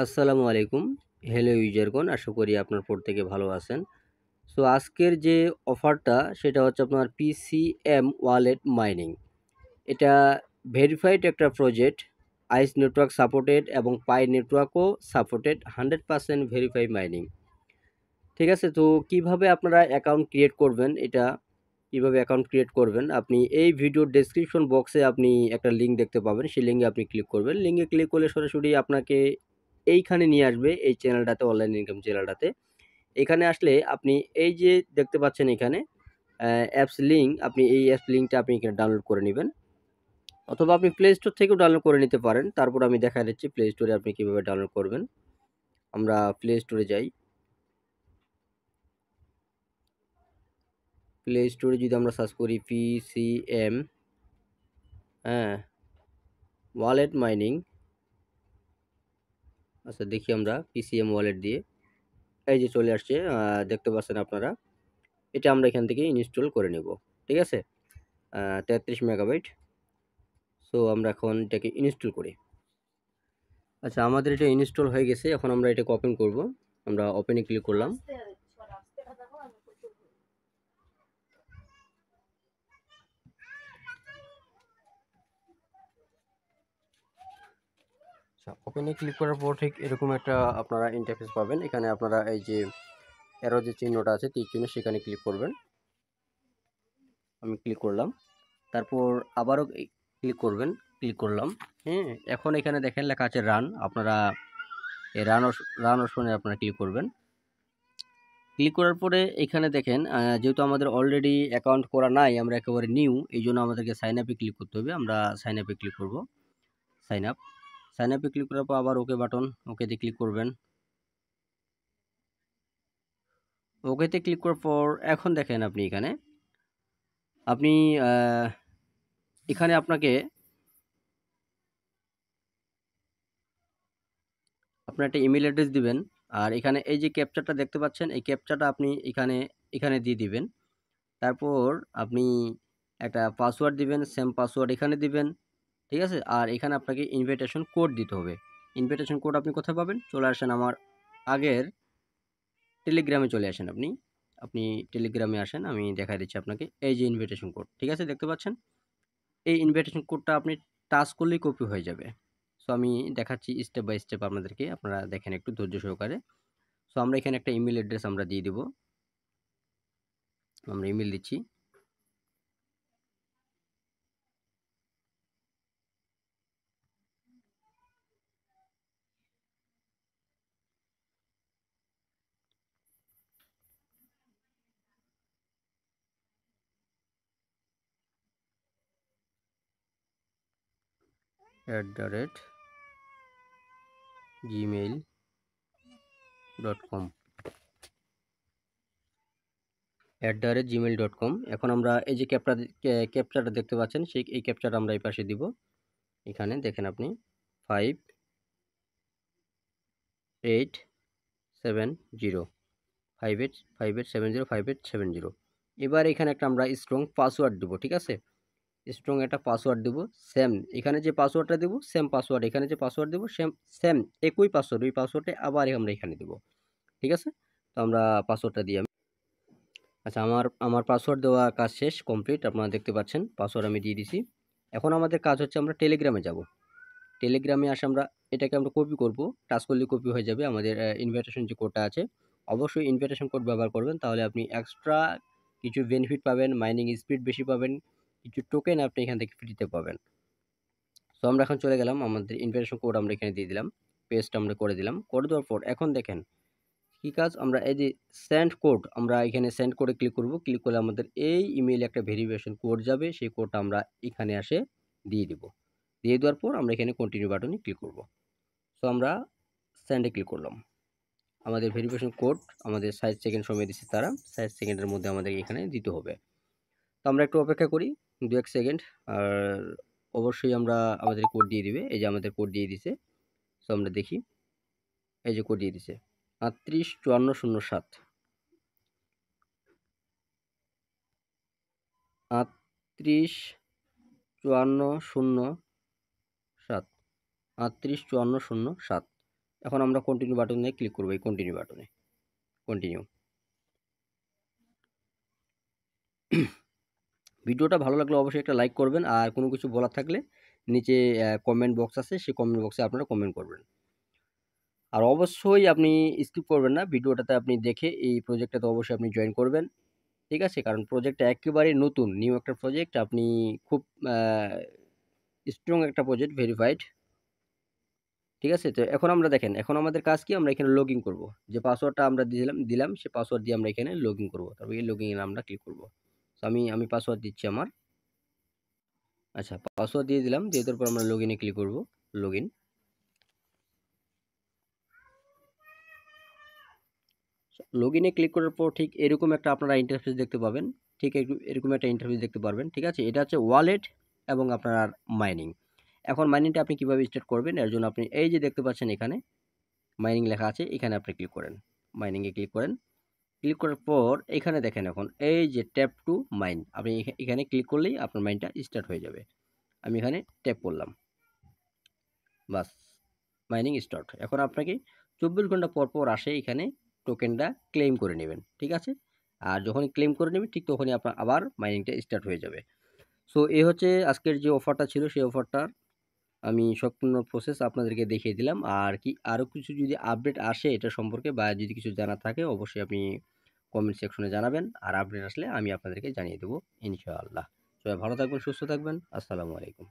আসসালামু আলাইকুম। হ্যালো ইউজারগণ, আশা করি আপনার প্রত্যেকে ভালো আছেন। সো আজকের যে অফারটা সেটা হচ্ছে আপনার পিসিএম ওয়ালেট মাইনিং। এটা ভেরিফাইড একটা প্রজেক্ট, আইস নেটওয়ার্ক সাপোর্টেড এবং পাই নেটওয়ার্কও সাপোর্টেড, 100% ভেরিফাই মাইনিং। ঠিক আছে, তো কিভাবে আপনারা অ্যাকাউন্ট ক্রিয়েট করবেন, এটা কিভাবে অ্যাকাউন্ট ক্রিয়েট করবেন, আপনি এই ভিডিওর ডেসক্রিপশন বক্সে আপনি একটা লিঙ্ক দেখতে পাবেন, সেই লিঙ্কে আপনি ক্লিক করবেন। লিঙ্কে ক্লিক করলে সরাসরি আপনাকে এইখানে নিয়ে আসবে, এই চ্যানেলটাতে, অনলাইন ইনকাম চ্যানেলটাতে। এখানে আসলে আপনি এই যে দেখতে পাচ্ছেন এখানে অ্যাপস লিঙ্ক, আপনি এই অ্যাপস লিঙ্কটা আপনি এখানে ডাউনলোড করে নেবেন, অথবা আপনি প্লে স্টোর থেকেও ডাউনলোড করে নিতে পারেন। তারপর আমি দেখা দিচ্ছি প্লে স্টোরে আপনি কীভাবে ডাউনলোড করবেন। আমরা প্লে স্টোরে যাই। প্লে স্টোরে যদি আমরা সার্চ করি পিসিএম, হ্যাঁ, ওয়ালেট মাইনিং, আচ্ছা দেখি আমরা পিসিএম ওয়ালেট দিয়ে, এই যে চলে আসছে, দেখতে পাচ্ছেন আপনারা। এটা আমরা এখান থেকে ইনস্টল করে নেব, ঠিক আছে। 33 মেগাবাইট। সো আমরা এখন এটাকে ইনস্টল করি। আচ্ছা, আমাদের এটা ইনস্টল হয়ে গেছে, এখন আমরা এটাকে ওপেন করব। আমরা ওপেনে ক্লিক করলাম। আচ্ছা, ওপেনে ক্লিক করার পর ঠিক এরকম একটা আপনারা ইন্টারফেস পাবেন। এখানে আপনারা এই যে অ্যারো যে চিহ্নটা আছে, তীর চিহ্ন, সেখানে ক্লিক করবেন। আমি ক্লিক করলাম, তারপর আবারও ক্লিক করবেন। ক্লিক করলাম, হ্যাঁ। এখন এখানে দেখেন লেখা আছে রান, আপনারা এই রান অপশনে আপনারা ক্লিক করবেন। ক্লিক করার পরে এখানে দেখেন, যেহেতু আমাদের অলরেডি অ্যাকাউন্ট করা নাই, আমরা একেবারে নিউ, এই জন্য আমাদেরকে সাইন আপে ক্লিক করতে হবে। আমরা সাইন আপে ক্লিক করব। সাইন আপ, সাইন আপে ক্লিক করার পর আবার ওকে বাটন, ওকেতে ক্লিক করবেন। ওকেতে ক্লিক করার পর এখন দেখেন আপনি এখানে আপনি এখানে আপনাকে আপনার একটা ইমেল অ্যাড্রেস দিবেন। আর এখানে এই যে ক্যাপচারটা দেখতে পাচ্ছেন, এই ক্যাপচারটা আপনি এখানে এখানে দিয়ে দিবেন। তারপর আপনি একটা পাসওয়ার্ড দিবেন, সেম পাসওয়ার্ড এখানে দিবেন, ঠিক আছে। আর এখানে আপনাকে ইনভিটেশন কোড দিতে হবে। ইনভিটেশন কোড আপনি কোথায় পাবেন? চলে আসেন আমার আগের টেলিগ্রামে, চলে আসেন আপনি। আপনি টেলিগ্রামে আসেন, আমি দেখাই দিচ্ছি আপনাকে। এই যে ইনভিটেশন কোড, ঠিক আছে, দেখতে পাচ্ছেন। এই ইনভিটেশন কোডটা আপনি টাচ করলেই কপি হয়ে যাবে। সো আমি দেখাচ্ছি স্টেপ বাই স্টেপ আপনাদেরকে, আপনারা দেখেন একটু ধৈর্য সহকারে। সো আমরা এখানে একটা ইমেল অ্যাড্রেস আমরা দিয়ে দেব। আমরা ইমেল দিচ্ছি। @gmail.com, @gmail.com। এখন আমরা এই যে ক্যাপচারটা দেখতে পাচ্ছেন, সেই এই ক্যাপচারটা আমরা এই পাশে দিব। এখানে দেখেন আপনি 5870 5870 এবার এখানে একটা আমরা স্ট্রং পাসওয়ার্ড দিব, ঠিক আছে। স্ট্রং একটা পাসওয়ার্ড দিব। সেম এখানে যে পাসওয়ার্ডটা দেব, সেম পাসওয়ার্ড এখানে যে পাসওয়ার্ড দেব, সেম সেম একই পাসওয়ার্ড, ওই পাসওয়ার্ডটা আবার আমরা এখানে দেব, ঠিক আছে। তো আমরা পাসওয়ার্ডটা দিই আমি। আচ্ছা, আমার আমার পাসওয়ার্ড দেওয়া কাজ শেষ, কমপ্লিট। আপনারা দেখতে পাচ্ছেন পাসওয়ার্ড আমি দিয়ে দিছি। এখন আমাদের কাজ হচ্ছে আমরা টেলিগ্রামে যাব। টেলিগ্রামে আসে আমরা এটাকে আমরা কপি করব। টাচ করলে কপি হয়ে যাবে আমাদের ইনভিটেশন যে কোডটা আছে। অবশ্যই ইনভিটেশন কোড ব্যবহার করবেন, তাহলে আপনি এক্সট্রা কিছু বেনিফিট পাবেন, মাইনিং স্পিড বেশি পাবেন, কিছু টোকেন আপনি এখান থেকে ফ্রিতে পাবেন। সো আমরা এখন চলে গেলাম, আমাদের ইনভিটেশন কোড আমরা এখানে দিয়ে দিলাম, পেস্ট আমরা করে দিলাম। করে দেওয়ার পর এখন দেখেন কি কাজ, আমরা এই যে সেন্ড কোড, আমরা এখানে সেন্ড কোডে ক্লিক করব। ক্লিক করলে আমাদের এই ইমেইলে একটা ভেরিফিকেশন কোড যাবে, সেই কোডটা আমরা এখানে আসে দিয়ে দিব। দিয়ে দেওয়ার পর আমরা এখানে কন্টিনিউ বাটনে ক্লিক করব। সো আমরা সেন্ডে ক্লিক করলাম। আমাদের ভেরিফিকেশন কোড আমাদের 60 সেকেন্ড সময় দিচ্ছে তারা, 60 সেকেন্ডের মধ্যে আমাদের এখানে দিতে হবে। তো আমরা একটু অপেক্ষা করি 2-1 সেকেন্ড। আর অবশ্যই আমরা আমাদের কোড দিয়ে দিবে। এই যে আমাদের কোড দিয়ে দিছে। সো আমরা দেখি, এই যে কোড দিয়ে দিছে 385407, 385407, 385407। এখন আমরা কন্টিনিউ বাটনে ক্লিক করব, এই কন্টিনিউ বাটনে কন্টিনিউ। ভিডিওটা ভালো লাগলে অবশ্যই একটা লাইক করবেন, আর কোনো কিছু বলার থাকলে নিচে কমেন্ট বক্স আছে, সেই কমেন্ট বক্সে আপনারা কমেন্ট করবেন। আর অবশ্যই আপনি স্কিপ করবেন না, ভিডিওটাতে আপনি দেখে এই প্রজেক্টটাতে অবশ্যই আপনি জয়েন করবেন, ঠিক আছে? কারণ প্রজেক্টটা একেবারেই নতুন, নিউ একটা প্রজেক্ট, আপনি খুব স্ট্রং একটা প্রজেক্ট, ভেরিফাইড, ঠিক আছে? তো এখন আমরা দেখেন, এখন আমাদের কাজ কি, আমরা এখানে লগ ইন করবো। যে পাসওয়ার্ডটা আমরা দিলাম সে পাসওয়ার্ড দিয়ে আমরা এখানে লগ ইন করবো। তারপর এই লগ ইন আমরা ক্লিক করবো। তো আমি পাসওয়ার্ড দিচ্ছি আমার। আচ্ছা, পাসওয়ার্ড দিয়ে দিলাম, দিয়ে দেওয়ার পর আমরা লগ ইনে ক্লিক করবো, লগ ইন। লগ ইনে ক্লিক করার পর ঠিক এরকম একটা আপনারা ইন্টারফেস দেখতে পাবেন, ঠিক এরকম একটা ইন্টারফেস দেখতে পারবেন, ঠিক আছে? এটা হচ্ছে ওয়ালেট এবং আপনার মাইনিং। এখন মাইনিংটা আপনি কিভাবে স্টার্ট করবেন, এর জন্য আপনি এই যে দেখতে পাচ্ছেন এখানে মাইনিং লেখা আছে, এখানে আপনি ক্লিক করেন, মাইনিংয়ে ক্লিক করেন। ক্লিক করার পর এখানে দেখেন, এখন এই যে ট্যাপ টু মাইন, আপনি এখানে ক্লিক করলেই আপনার মাইনটা স্টার্ট হয়ে যাবে। আমি এখানে ট্যাপ করলাম, বাস, মাইনিং স্টার্ট। এখন আপনাকে 24 ঘন্টা পর পর আসে এখানে টোকেনটা ক্লেম করে নেবেন, ঠিক আছে? আর যখনই ক্লেম করে নেবেন ঠিক তখনই আপনার আবার মাইনিংটা স্টার্ট হয়ে যাবে। সো এই হচ্ছে আজকের যে অফারটা ছিল, সেই অফারটার আমি সম্পূর্ণ প্রসেস আপনাদেরকে দেখিয়ে দিলাম। আর কি আরও কিছু যদি আপডেট আসে এটা সম্পর্কে, বা যদি কিছু জানার থাকে, অবশ্যই আপনি কমেন্ট সেকশনে জানাবেন, আর আপডেট আসলে আমি আপনাদেরকে জানিয়ে দেবো ইনশাআল্লাহ। সবাই ভালো থাকবেন, সুস্থ থাকবেন। আসসালামু আলাইকুম।